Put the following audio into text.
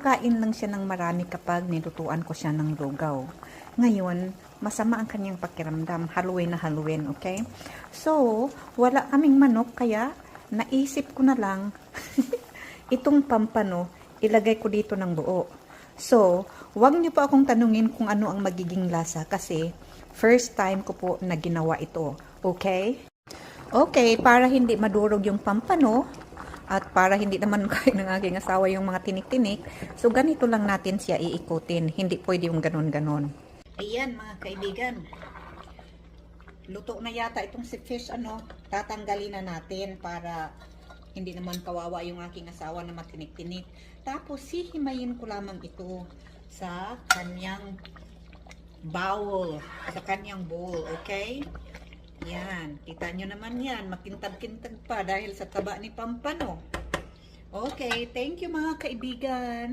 kakain lang siya ng marami kapag nilutuan ko siya ng lugaw. Ngayon, masama ang kanyang pakiramdam. Haluin na haluin, okay? So, wala kaming manok, kaya naisip ko na lang itong pampano, ilagay ko dito ng buo. So, wag niyo pa akong tanungin kung ano ang magiging lasa kasi first time ko po na ginawa ito. Okay? Okay, para hindi madurog yung pampano at para hindi naman kain ng aking asawa yung mga tinik-tinik, so ganito lang natin siya iikutin. Hindi pwede yung ganon-ganon. Ayan mga kaibigan. Luto na yata itong si fish, tatanggalin na natin para hindi naman kawawa yung aking asawa na matinik-tinik. Tapos hihimayin ko lamang ito sa kanyang bowl, okay? Yan, kita nyo naman yan, makintag-kintag pa dahil sa taba ni pampano. Okay, thank you mga kaibigan.